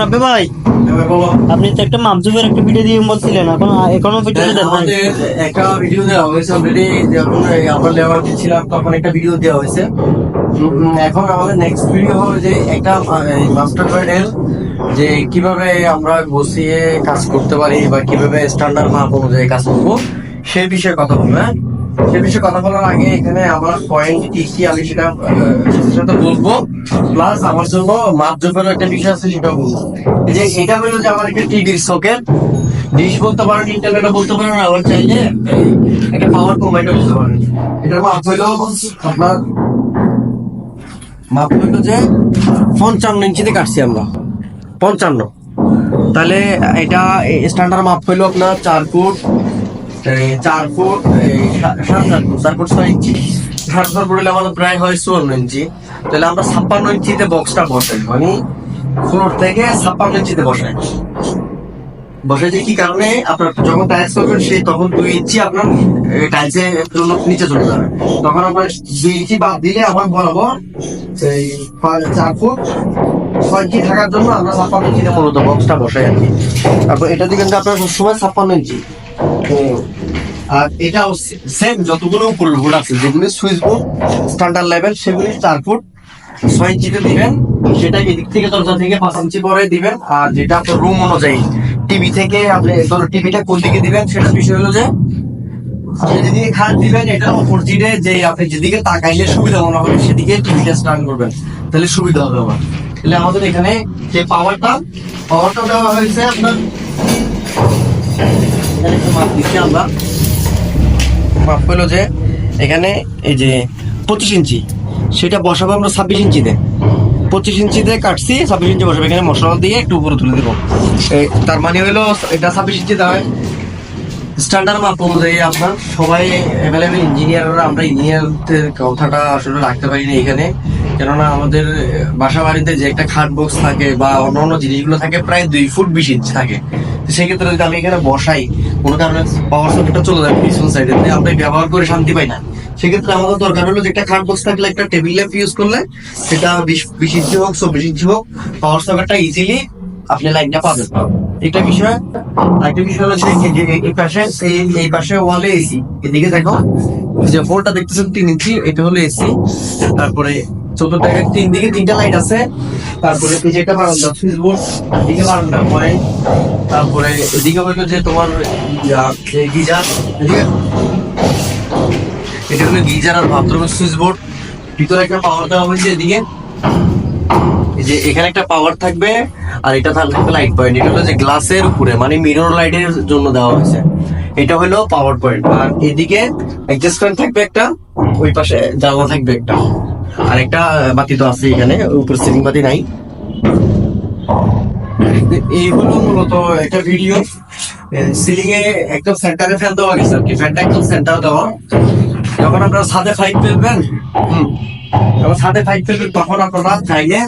রাব্বি ভাই, আপনি তো একটা মাপজুবের একটা ভিডিও দিয়ে বলছিলেন, এখনো ভিডিও দেন নাই? একটা ভিডিও দেওয়া হয়েছে অলরেডি, যখন আমরা লেবার দিচ্ছিলাম তখন একটা ভিডিও দেওয়া হয়েছে। এখন আমাদের নেক্সট ভিডিও হবে যে একটা মাস্টার পয়েন্টের যে কিভাবে আমরা বসিয়ে কাজ করতে পারি বা কিভাবে স্ট্যান্ডার্ড মাপ অনুযায়ী কাজ করবো সেই বিষয়ে কথা বলবো। হ্যাঁ, সে বিষয়ে কথা বলার আগে এখানে আমার পয়েন্ট কি কি আমি সেটা সাথে বলবো, প্লাস আমার জন্য মাপ জোপেরও একটা বিষয় আছে সেটা বলবো। এই যে এটা হলো যে আমার একটা টিভির সকেট, ডিশ বলতে পারেন, ইন্টারনেটও বলতে পারেন, আবার চাইলে একটা পাওয়ার কম্বাইন্ডও বলতে পারেন। এটার মাপ হইলো আপনার মাপ হইলো যে 55 ইঞ্চিতে কাটছি আমরা, 55। তাহলে এটা স্ট্যান্ডার্ড মাপ হইলো আপনার 4 ফুট 4 ফুট 4 ইঞ্চি, 4 ফুট হলে আমাদের প্রায় হয় 54 ইঞ্চি। তাহলে আমরা 56 ইঞ্চিতে বক্সটা বসাই, মানে ফ্লোর থেকে 56 ইঞ্চিতে বসাই। বসাইছে কি কারণে, আপনার যখন টাইলস করবেন সেই তখন 2 ইঞ্চি আপনার টাইলসে নিচে চলে যাবে, তখন আপনার 2 ইঞ্চি বাদ দিলে আমার বরাবর এই 4 ফুট 6 ইঞ্চি থাকার জন্য আমরা 56 ইঞ্চিতে মূলত বক্সটা বসাই আর কি। তারপর এটা দিবেন আপনার সবসময় 56 ইঞ্চি। আর এটাও সেম যতগুলো উপরের বোর্ড আছে যেগুলি সুইচ বোর্ড স্ট্যান্ডার্ড লেভেল সেগুলি 4 ফুট 6 ইঞ্চিতে দিবেন, সেটা এদিক থেকে দরজা থেকে 5 ইঞ্চি পরে দিবেন। আর যেটা আপনার রুম অনুযায়ী টিভি থেকে আপনি ধরো টিভিটা কোন দিকে দিবেন সেটা বিষয় হলো যে আপনি যেদিকে খাট দিবেন এটা অপোজিটে, যে আপনি যেদিকে তাকাইলে সুবিধা মনে হবে সেদিকে টিভিটা স্টার্ট করবেন, তাহলে সুবিধা হবে আমার। তাহলে আমাদের এখানে যে পাওয়ারটা দেওয়া হয়েছে আপনার, এখানে একটু মাপ দিচ্ছি আমরা। মাপ হলো যে এখানে এই যে 25 ইঞ্চি, সেটা বসাবো আমরা 26 ইঞ্চিতে। 25 ইঞ্চিতে কাটছি, 26 ইঞ্চি বসাবো, এখানে মশলা দিয়ে একটু উপরে তুলে দেবো। তার মানে হলো এটা 26 ইঞ্চিতে হয় স্ট্যান্ডার্ড মাপ অনুযায়ী। আপনার সবাই অ্যাভেলেবেল ইঞ্জিনিয়াররা, আমরা ইঞ্জিনিয়ারদের কথাটা আসলে রাখতে পারি না এখানে, কেননা আমাদের বাসা বাড়িতে যে একটা খাট বক্স থাকে বা অন্যান্য জিনিসগুলো থাকে প্রায় 2 ফুট 20 ইঞ্চি থাকে। সেক্ষেত্রে যদি আমি এখানে বসাই কোনো কারণে পাওয়ার সকেটটা চলে যাবে পিছন সাইডে, আমরা ব্যবহার করে শান্তি পাই না। সেক্ষেত্রে আমাদের দরকার হলো যে একটা খাট বক্স থাকলে, একটা টেবিল ল্যাম্প ইউজ করলে সেটা 20 ইঞ্চি হোক 24 ইঞ্চি হোক, পাওয়ার সকেটটা ইজিলি আপনি লাইনটা পাবেন। একটা বিষয় হলো যে এই পাশে ওয়ালে এসি, এদিকে দেখো যে হোলটা দেখতেছেন 3 ইঞ্চি, এটা হলো এসি। তারপরে চতুর্দিকে 3 দিকে 3টা লাইট আছে। তারপরে এই যে একটা বারান্দা সুইচ বোর্ড, এদিকে বারান্দা পয়েন্ট। তারপরে এদিকে হলো যে তোমার গিজার, এটা হলো গিজার আর বাথরুমের সুইচ বোর্ড। ভিতরে একটা পাওয়ার দেওয়া হয়েছে এদিকে, যে এখানে একটা পাওয়ার থাকবে আর এটা থাকবে লাইট পয়েন্ট। এটা হলো যে গ্লাসের উপরে মানে মিরর লাইটের জন্য দেওয়া হয়েছে, এটা হলো পাওয়ার পয়েন্ট। আর এদিকে অ্যাডজাস্ট ফ্যান থাকবে একটা, ওই পাশে জানলা থাকবে একটা, আর একটা বাতি তো আছে এখানে, উপর সিলিং বাতি নাই। এই হলো মূলত একটা ভিডিও। সিলিং এ একদম সেন্টারে ফ্যান দেওয়া গেছে আর কি, ফ্যানটা একদম সেন্টার দেওয়া। যখন আপনারা ছাদে ফাইট ফেলবেন, তখন আপনারা চাইলে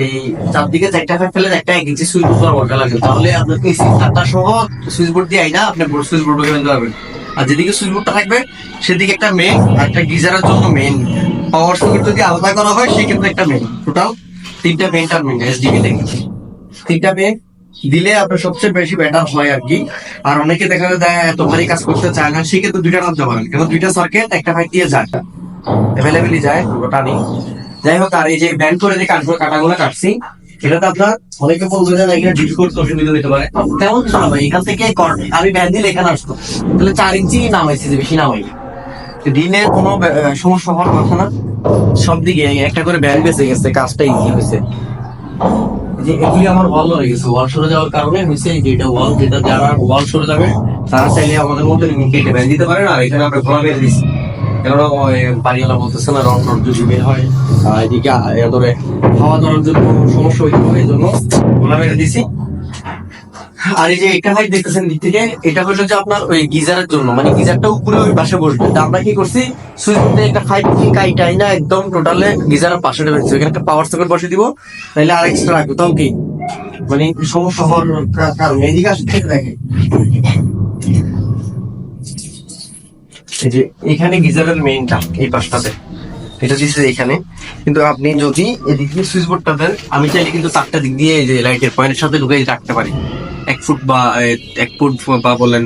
এই চারদিকে 4টা ফ্যান ফেলে একটা 1 ইঞ্চি সুইচ বোর্ড বসানো লাগে, তাহলে আপনার এসি তারটা সহ সুইচ বোর্ড দিয়ে আইনা আপনি সুইচ বোর্ড বসাতে পারবেন। আর যেদিকে সুইচ বোর্ডটা থাকবে সেদিকে একটা মেইন, আর একটা গিজারের জন্য মেইন। পাওয়ার সকেট যদি আলাদা করা হয় সেক্ষেত্রে একটা মেইন, টোটাল 3টা মেইন টার্মিনাল এসডিবি থেকে 3টা মেইন দিলে আপনার সবচেয়ে বেশি বেটার হয় আর কি। আর অনেকে দেখা যায় এত ভারী কাজ করতে চায় না, সেক্ষেত্রে 2টা রাখতে পারেন, কারণ 2টা সার্কিট একটা ফাইট দিয়ে যায়, অ্যাভেলেবেলই যায় পুরোটা নেই। যাই হোক, আর এই যে ব্যান্ড করে যে কাটাগুলো কাটছি, এটাতে আপনার অনেকে বলবে যে এখানে ডিল করতে অসুবিধা হতে পারে, তেমন কিছু না ভাই। এখান থেকে আমি ব্যান্ড দিলে এখানে আসতো, তাহলে 4 ইঞ্চি নামাইছি, যে বেশি নামাই দিনের কোনো সমস্যা হওয়ার কথা না। সব দিকে একটা করে ব্যান্ড বেঁচে গেছে, কাজটা ইজি হয়েছে। যে এগুলি আমার ওয়াল হয়ে গেছে, ওয়াল সরে যাওয়ার কারণে হয়েছে যেটা ওয়াল, যেটা যারা ওয়াল সরে যাবে তারা চাইলে আমাদের মধ্যে কেটে ব্যান্ড দিতে পারেন। আর এখানে আমরা ঘোরা বেঁধে দিচ্ছি, কেননা বাড়িওয়ালা বলতেছে না রং টং যদি বের হয়, এদিকে ধরে হাওয়া ধরার জন্য সমস্যা হইতে পারে, এই জন্য ঘোরা বেঁধে দিছি। আর এই যে একটা হাইট দেখতেছেন দিক থেকে, এটা হলো যে আপনার ওই গিজারের জন্য, মানে গিজারটা উপরে ওই পাশে বসবে। তা আমরা কি করছি, সুইচ বোর্ডে একটা 5 ইঞ্চি কাইটাই না একদম টোটালে গিজারের পাশে রেখেছি, এখানে একটা পাওয়ার সকেট বসে দিব, তাহলে আর এক্সট্রা রাখবো, তাও কি মানে সমস্যা হওয়ার কারণ। এদিকে আসে ঠিক দেখে, এই যে এখানে গিজারের মেইনটা এই পাশটাতে, এটা দিচ্ছে এখানে, কিন্তু আপনি যদি এদিক দিয়ে সুইচ বোর্ডটা দেন, আমি চাইলে কিন্তু 4টা দিক দিয়ে এই যে লাইটের পয়েন্টের সাথে ঢুকে রাখতে পারি, 1 ফুট বা 1 ফুট বা বলেন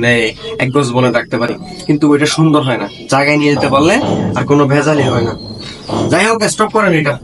1 গজ বলে রাখতে পারি, কিন্তু ওইটা সুন্দর হয় না। জায়গায় নিয়ে যেতে পারলে আর কোনো ভেজালই হয় না। যাই হোক, স্টপ করেন এটা।